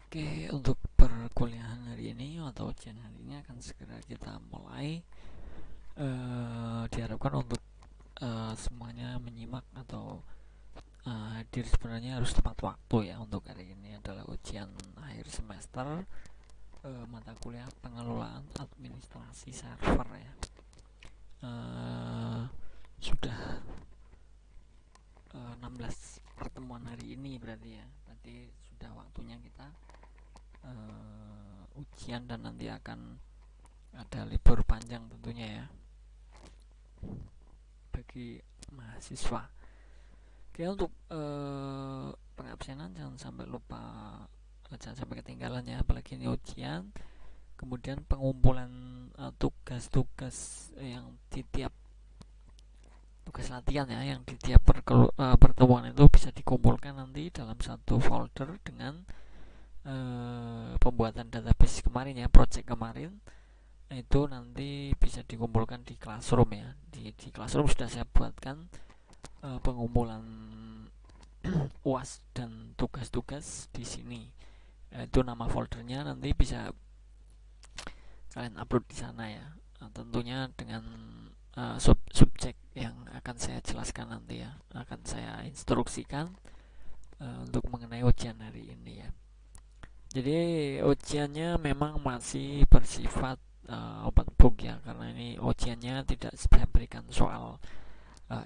Oke, untuk perkuliahan hari ini atau ujian hari ini akan segera kita mulai. Diharapkan untuk semuanya menyimak atau hadir sebenarnya harus tepat waktu ya. Untuk hari ini adalah ujian akhir semester, mata kuliah pengelolaan administrasi server ya. Sudah 16 pertemuan hari ini berarti sudah waktunya kita ujian, dan nanti akan ada libur panjang tentunya ya bagi mahasiswa. Oke, untuk pengabsenan jangan sampai lupa, jangan sampai ketinggalan ya, apalagi ini ujian. Kemudian pengumpulan tugas-tugas yang di tiap tugas latihan ya, yang di tiap pertemuan itu bisa dikumpulkan nanti dalam satu folder dengan pembuatan database kemarin ya, project kemarin. Itu nanti bisa dikumpulkan di Classroom ya. Di Classroom sudah saya buatkan pengumpulan UAS dan tugas-tugas di sini. Itu nama foldernya, nanti bisa kalian upload di sana ya. Tentunya dengan subjek yang akan saya jelaskan nanti ya, akan saya instruksikan untuk mengenai ujian hari ini ya. Jadi ujiannya memang masih bersifat open book ya, karena ini ujiannya tidak saya berikan soal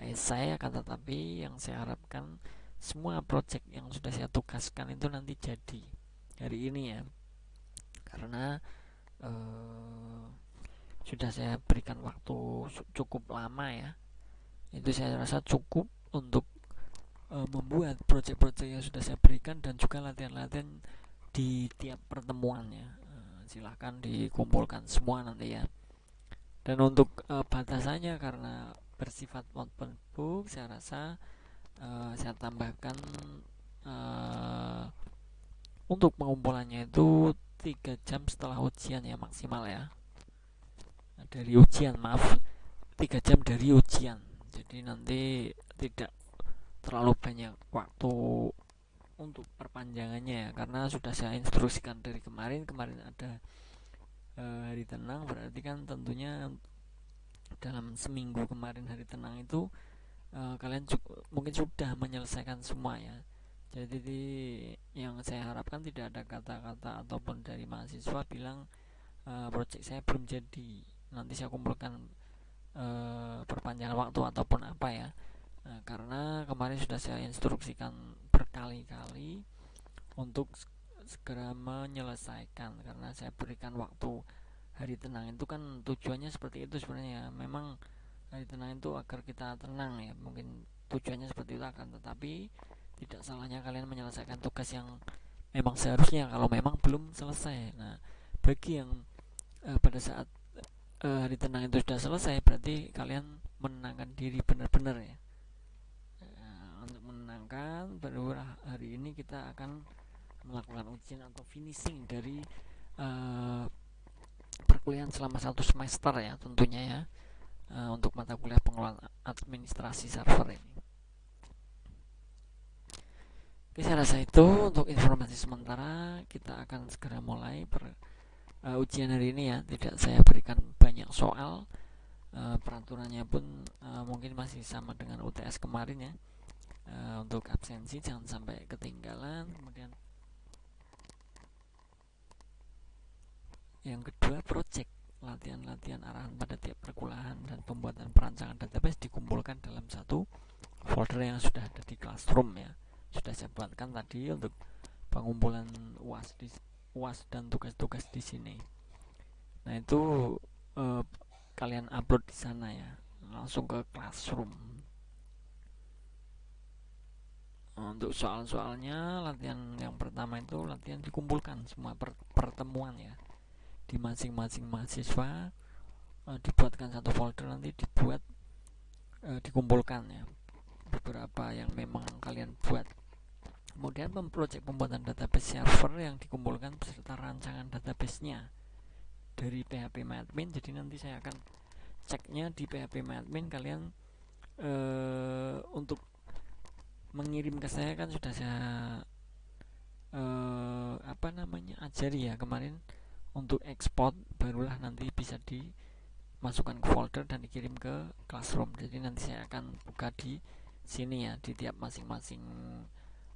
esai, akan tetapi yang saya harapkan semua project yang sudah saya tugaskan itu nanti jadi hari ini ya, karena sudah saya berikan waktu cukup lama ya. Itu saya rasa cukup untuk membuat project-project yang sudah saya berikan dan juga latihan-latihan di tiap pertemuannya. Silahkan dikumpulkan semua nanti ya. Dan untuk batasannya karena bersifat open book, saya rasa saya tambahkan untuk pengumpulannya itu 3 jam setelah ujian ya maksimal ya. Dari ujian, maaf, 3 jam dari ujian. Jadi nanti tidak terlalu banyak waktu untuk perpanjangannya ya, karena sudah saya instruksikan dari kemarin ada hari tenang, berarti kan tentunya dalam seminggu kemarin hari tenang itu kalian mungkin sudah menyelesaikan semua ya. Jadi yang saya harapkan tidak ada kata-kata ataupun dari mahasiswa bilang project saya belum jadi, nanti saya kumpulkan perpanjangan waktu ataupun apa ya. Karena kemarin sudah saya instruksikan berkali-kali untuk segera menyelesaikan, karena saya berikan waktu hari tenang itu kan tujuannya seperti itu sebenarnya. Memang hari tenang itu agar kita tenang ya, mungkin tujuannya seperti itu, akan tetapi tidak salahnya kalian menyelesaikan tugas yang memang seharusnya kalau memang belum selesai. Nah, bagi yang pada saat hari tenang itu sudah selesai, berarti kalian menenangkan diri benar-benar ya. Untuk menenangkan, baru hari ini kita akan melakukan ujian atau finishing dari perkuliahan selama satu semester ya tentunya ya, untuk mata kuliah pengelolaan administrasi server ini. Oke, saya rasa itu untuk informasi sementara. Kita akan segera mulai ujian hari ini ya. Tidak saya berikan banyak soal. Peraturannya pun mungkin masih sama dengan UTS kemarin ya. Untuk absensi jangan sampai ketinggalan. Kemudian yang kedua, project latihan-latihan arahan pada tiap perkuliahan dan pembuatan perancangan database dikumpulkan dalam satu folder yang sudah ada di Classroom ya. Sudah saya buatkan tadi untuk pengumpulan UAS dan tugas-tugas di sini. Nah, itu kalian upload di sana ya, langsung ke Classroom. Untuk soal-soalnya, latihan yang pertama itu latihan dikumpulkan semua pertemuan ya di masing-masing mahasiswa, dibuatkan satu folder, nanti dikumpulkan ya beberapa yang memang kalian buat. Kemudian project pembuatan database server yang dikumpulkan beserta rancangan database-nya dari PHP-MyAdmin. Jadi nanti saya akan ceknya di PHP-MyAdmin. Kalian untuk mengirim ke saya kan sudah saya ajari ya kemarin untuk ekspor, barulah nanti bisa dimasukkan ke folder dan dikirim ke Classroom. Jadi nanti saya akan buka di sini ya, di tiap masing-masing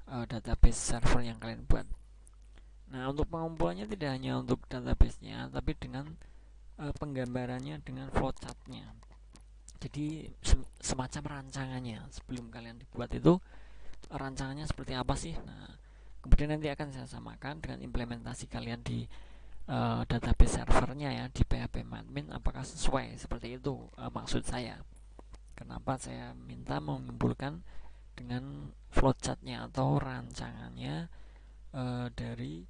database server yang kalian buat. Nah, untuk pengumpulannya tidak hanya untuk database-nya, tapi dengan penggambarannya dengan flowchart-nya. Jadi semacam rancangannya sebelum kalian dibuat itu, rancangannya seperti apa sih. Nah, kemudian nanti akan saya samakan dengan implementasi kalian di database servernya ya, di phpMyAdmin, apakah sesuai seperti itu. Maksud saya, kenapa saya minta mengumpulkan dengan flowchart-nya atau rancangannya dari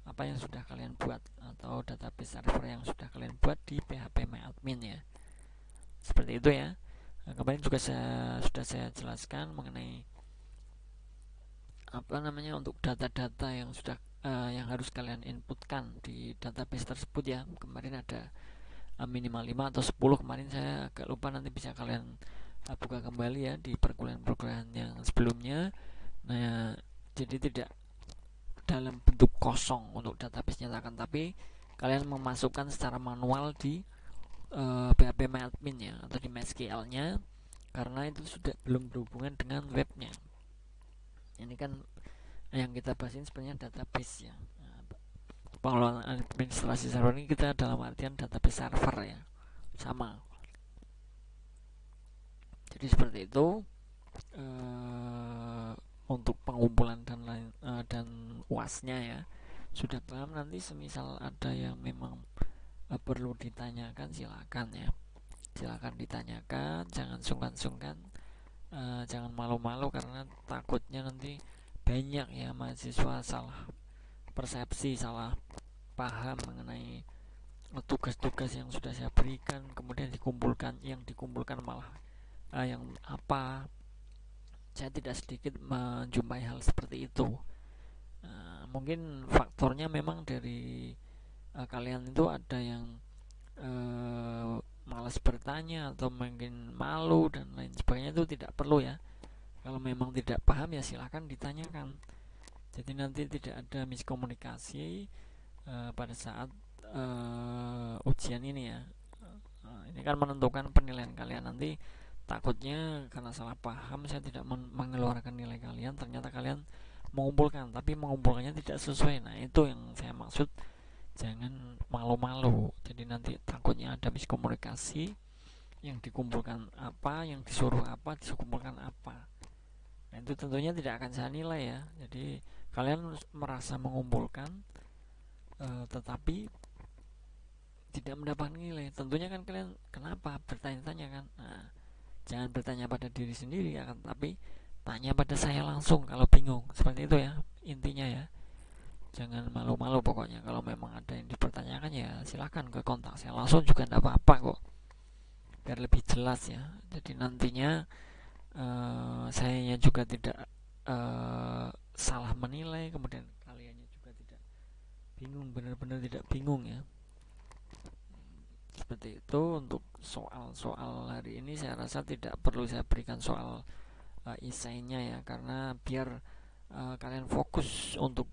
apa yang sudah kalian buat atau database server yang sudah kalian buat di phpMyAdmin ya, seperti itu ya. Nah, kemarin juga sudah saya jelaskan mengenai untuk data-data yang sudah yang harus kalian inputkan di database tersebut ya. Kemarin ada minimal 5 atau 10, kemarin saya agak lupa, nanti bisa kalian buka kembali ya di perkuliahan-perkuliahan yang sebelumnya. Nah, jadi tidak dalam bentuk kosong untuk database nyatakan, tapi kalian memasukkan secara manual di phpMyAdmin ya, atau di MySQL nya, karena itu sudah belum berhubungan dengan webnya. Ini kan yang kita bahas ini sebenarnya database ya. Pengelolaan administrasi server ini kita dalam artian database server ya, sama. Jadi seperti itu untuk pengumpulan dan lain dan UAS-nya ya. Sudah paham? Nanti semisal ada yang memang perlu ditanyakan, silakan ya, silakan ditanyakan, jangan sungkan-sungkan, jangan malu-malu, karena takutnya nanti banyak ya mahasiswa salah persepsi, salah paham mengenai tugas-tugas yang sudah saya berikan, kemudian yang dikumpulkan malah yang apa. Saya tidak sedikit menjumpai hal seperti itu. Mungkin faktornya memang dari kalian itu ada yang malas bertanya atau mungkin malu dan lain sebagainya. Itu tidak perlu ya. Kalau memang tidak paham ya silahkan ditanyakan. Jadi nanti tidak ada miskomunikasi pada saat ujian ini ya. Ini kan menentukan penilaian kalian nanti. Takutnya karena salah paham saya tidak mengeluarkan nilai kalian, ternyata kalian mengumpulkan tapi mengumpulkannya tidak sesuai. Nah, itu yang saya maksud, jangan malu-malu. Jadi nanti takutnya ada miskomunikasi, yang dikumpulkan apa, yang disuruh apa, dikumpulkan apa. Nah, itu tentunya tidak akan saya nilai ya. Jadi kalian merasa mengumpulkan tetapi tidak mendapatkan nilai, tentunya kan kalian kenapa bertanya-tanya kan. Nah, jangan bertanya pada diri sendiri ya, tapi tanya pada saya langsung kalau bingung. Seperti itu ya intinya ya. Jangan malu-malu pokoknya. Kalau memang ada yang dipertanyakan ya silahkan ke kontak saya langsung juga tidak apa-apa kok, biar lebih jelas ya. Jadi nantinya saya juga tidak salah menilai, kemudian kaliannya juga tidak bingung, benar-benar tidak bingung ya. Seperti itu. Untuk soal-soal hari ini saya rasa tidak perlu saya berikan soal isainya ya, karena biar kalian fokus untuk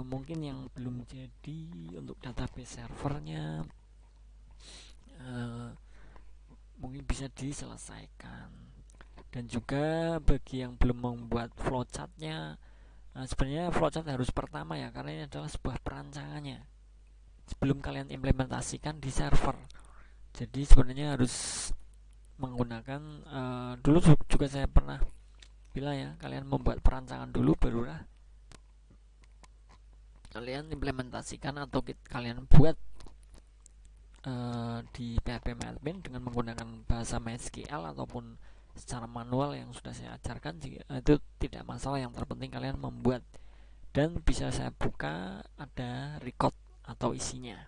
mungkin yang belum jadi untuk database servernya, mungkin bisa diselesaikan. Dan juga bagi yang belum membuat flowchartnya, sebenarnya flowchart harus pertama ya, karena ini adalah sebuah perancangannya sebelum kalian implementasikan di server. Jadi sebenarnya harus menggunakan dulu juga saya pernah bilang ya, kalian membuat perancangan dulu, barulah kalian implementasikan atau kalian buat di phpMyAdmin dengan menggunakan bahasa MySQL ataupun secara manual yang sudah saya ajarkan. Itu tidak masalah, yang terpenting kalian membuat dan bisa saya buka ada record atau isinya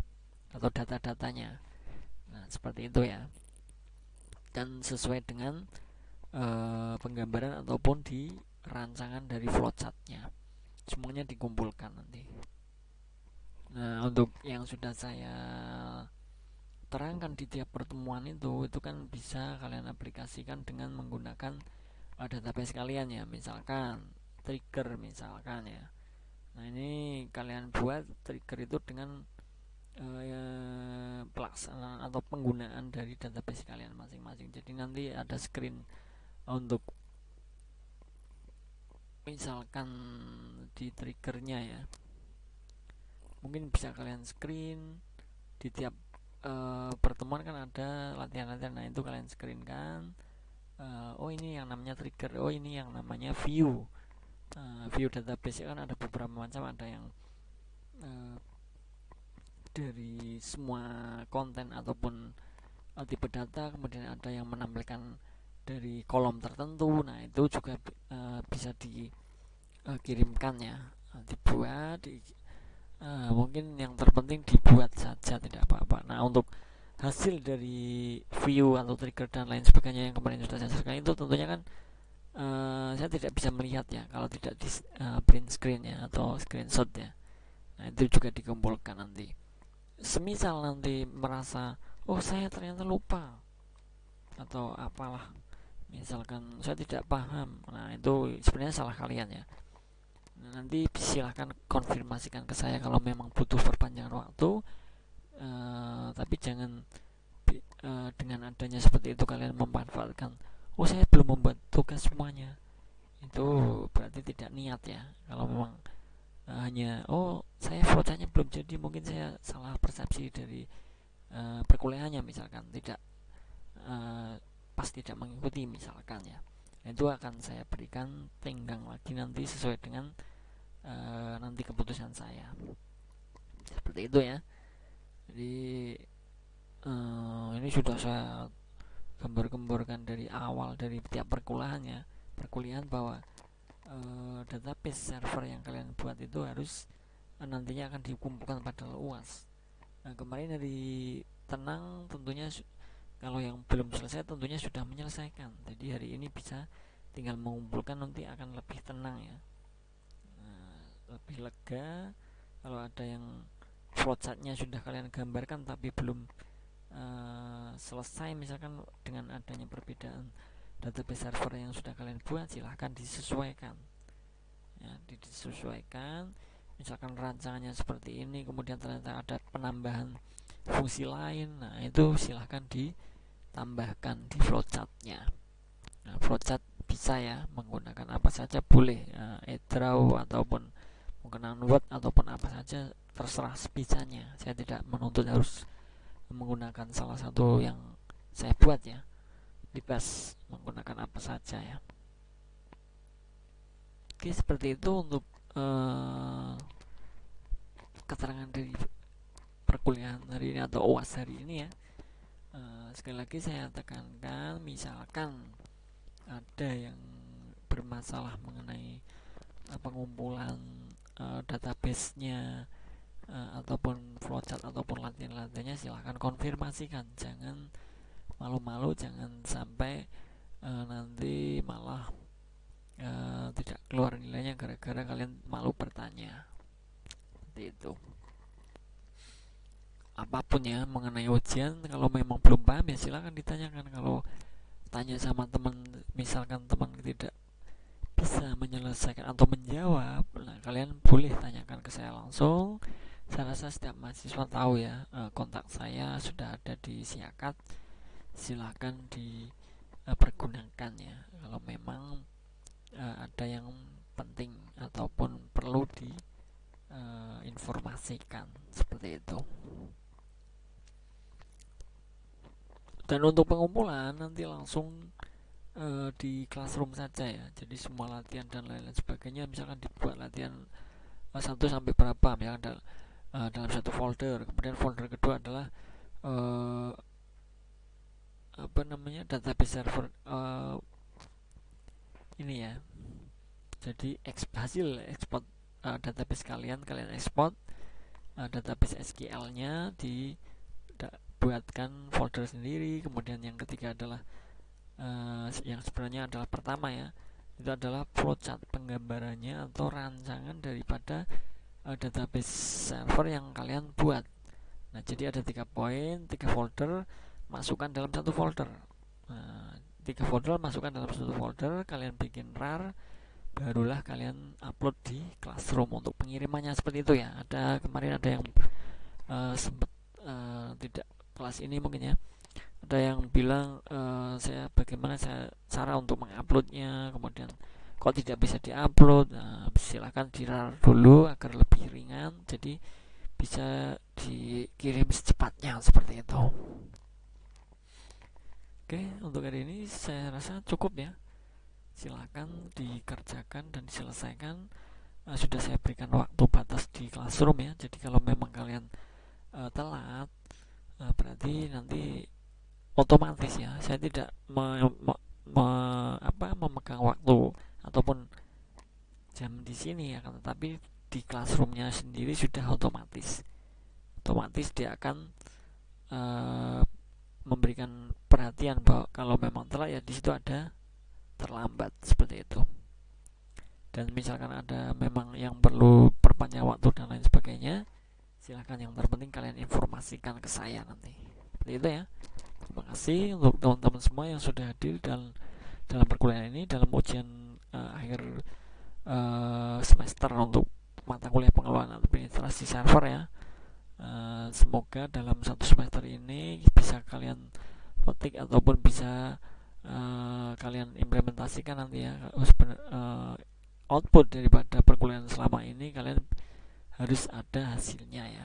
atau data-datanya. Nah, seperti itu ya, dan sesuai dengan penggambaran ataupun di rancangan dari flowchartnya, semuanya dikumpulkan nanti. Nah, untuk yang sudah saya terangkan di tiap pertemuan itu kan bisa kalian aplikasikan dengan menggunakan database kalian ya, misalkan trigger misalkan ya. Nah, ini kalian buat trigger itu dengan pelaksanaan atau penggunaan dari database kalian masing-masing. Jadi nanti ada screen untuk misalkan di triggernya ya, mungkin bisa kalian screen di tiap pertemuan kan ada latihan-latihan. Nah, itu kalian screen kan, oh ini yang namanya trigger, oh ini yang namanya view. View database kan ada beberapa macam, ada yang dari semua konten ataupun tipe data, kemudian ada yang menampilkan dari kolom tertentu. Nah, itu juga bisa dikirimkan ya, dibuat mungkin yang terpenting dibuat saja, tidak apa-apa. Nah, untuk hasil dari view atau trigger dan lain sebagainya yang kemarin sudah saya jelaskan itu tentunya kan saya tidak bisa melihat ya kalau tidak di print screen ya atau screenshot ya. Nah, itu juga dikumpulkan nanti. Semisal nanti merasa, oh saya ternyata lupa atau apalah, misalkan saya tidak paham, nah itu sebenarnya salah kalian ya. Nah, nanti silahkan konfirmasikan ke saya kalau memang butuh perpanjangan waktu. Tapi jangan dengan adanya seperti itu kalian memanfaatkan, oh saya belum membuat tugas semuanya, itu berarti tidak niat ya. Kalau memang hanya oh saya flowchartnya belum jadi, mungkin saya salah persepsi dari perkuliahannya misalkan, tidak pas tidak mengikuti misalkan ya. Nah, itu akan saya berikan tenggang lagi nanti sesuai dengan nanti keputusan saya, seperti itu ya. Jadi ini sudah saya gambar-gemborkan dari awal, dari tiap perkuliahan bahwa database server yang kalian buat itu harus nantinya akan dikumpulkan pada UAS. Nah, kemarin dari tenang tentunya, kalau yang belum selesai tentunya sudah menyelesaikan. Jadi hari ini bisa tinggal mengumpulkan, nanti akan lebih tenang ya. Nah, lebih lega. Kalau ada yang flowchartnya sudah kalian gambarkan tapi belum selesai misalkan dengan adanya perbedaan database server yang sudah kalian buat, silahkan disesuaikan ya, disesuaikan. Misalkan rancangannya seperti ini, kemudian ternyata ada penambahan fungsi lain, nah itu silahkan ditambahkan di flowchartnya. Nah, flowchart bisa ya menggunakan apa saja boleh, edraw ataupun menggunakan word ataupun apa saja, terserah sebisanya. Saya tidak menuntut harus menggunakan salah satu yang saya buat ya, bebas menggunakan apa saja ya. Oke, seperti itu untuk keterangan dari perkuliahan hari ini atau UAS hari ini ya. Sekali lagi saya tekankan, misalkan ada yang bermasalah mengenai pengumpulan database-nya ataupun flowchart ataupun latihan-latihannya, silahkan konfirmasikan. Jangan malu-malu, jangan sampai nanti malah tidak keluar nilainya gara-gara kalian malu bertanya. Seperti itu. Apapun ya mengenai ujian, kalau memang belum paham ya silahkan ditanyakan. Kalau tanya sama teman, misalkan teman tidak bisa menyelesaikan atau menjawab, nah kalian boleh tanyakan ke saya langsung. Saya rasa setiap mahasiswa tahu ya, kontak saya sudah ada di Siakat, silahkan dipergunakan ya kalau memang ada yang penting ataupun perlu diinformasikan, seperti itu. Dan untuk pengumpulan nanti langsung di classroom saja ya. Jadi semua latihan dan lain-lain sebagainya misalkan dibuat latihan 1 sampai berapa misalkan dalam satu folder. Kemudian folder kedua adalah apa namanya, database server ini ya. Jadi hasil ekspor database kalian ekspor database SQL-nya, dibuatkan folder sendiri. Kemudian yang ketiga adalah yang sebenarnya adalah pertama ya, itu adalah flowchart, penggambarannya atau rancangan daripada database server yang kalian buat. Nah, jadi ada 3 poin, 3 folder, masukkan dalam satu folder. 3 folder masukkan dalam satu folder, kalian bikin rar, barulah kalian upload di Classroom. Untuk pengirimannya seperti itu ya. Kemarin ada yang sempat tidak kelas ini mungkin ya, ada yang bilang bagaimana cara untuk menguploadnya, kemudian kok tidak bisa diupload. Silahkan dirar dulu agar lebih ringan, jadi bisa dikirim secepatnya seperti itu. Oke, untuk hari ini saya rasa cukup ya. Silakan dikerjakan dan diselesaikan. Sudah saya berikan waktu batas di Classroom ya, jadi kalau memang kalian telat, berarti nanti otomatis ya, saya tidak memegang waktu ataupun jam di sini ya, tetapi di Classroomnya sendiri sudah otomatis dia akan memberikan perhatian bahwa kalau memang telat ya di situ ada terlambat seperti itu. Dan misalkan ada memang yang perlu perpanjang waktu dan lain sebagainya, silahkan, yang terpenting kalian informasikan ke saya nanti. Seperti itu ya. Terima kasih untuk teman-teman semua yang sudah hadir dalam perkuliahan ini, dalam ujian akhir semester untuk mata kuliah pengelolaan administrasi server ya. Semoga dalam satu semester ini bisa kalian petik ataupun bisa kalian implementasikan nanti ya. Output daripada perkuliahan selama ini kalian harus ada hasilnya ya.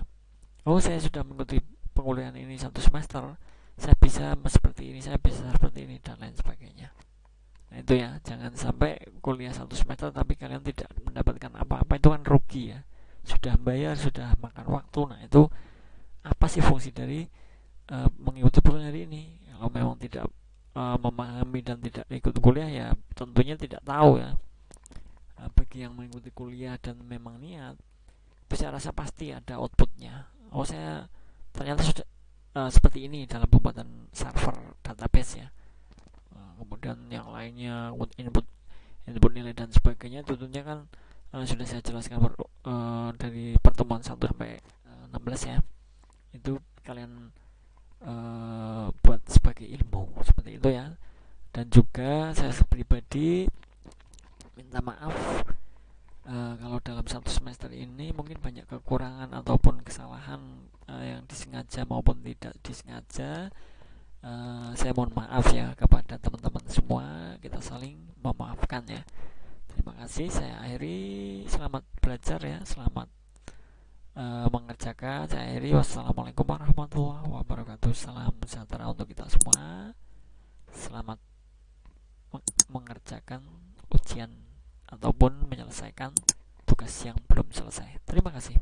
Saya sudah mengikuti penguliahan ini satu semester, saya bisa seperti ini, saya bisa seperti ini, dan lain sebagainya. Nah itu ya, jangan sampai kuliah satu semester tapi kalian tidak mendapatkan apa-apa, itu kan rugi ya. Sudah bayar, sudah makan waktu. Nah itu apa sih fungsi dari mengikuti penguliahan ini? Kalau memang tidak memahami dan tidak ikut kuliah ya tentunya tidak tahu ya. Bagi yang mengikuti kuliah dan memang niat, saya rasa pasti ada outputnya. Saya ternyata sudah seperti ini dalam pembuatan server database ya. Kemudian yang lainnya input nilai dan sebagainya tentunya kan sudah saya jelaskan dari pertemuan 1 sampai 16 ya. Itu kalian buat sebagai ilmu seperti itu ya. Dan juga saya pribadi minta maaf kalau dalam satu semester ini mungkin banyak kekurangan ataupun kesalahan yang disengaja maupun tidak disengaja. Saya mohon maaf ya kepada teman-teman semua, kita saling memaafkan ya. Terima kasih, saya akhiri. Selamat belajar ya, selamat mengerjakan. Saya akhiri. Wassalamualaikum warahmatullahi wabarakatuh. Salam sejahtera untuk kita semua. Selamat mengerjakan ujian ataupun menyelesaikan tugas yang belum selesai. Terima kasih.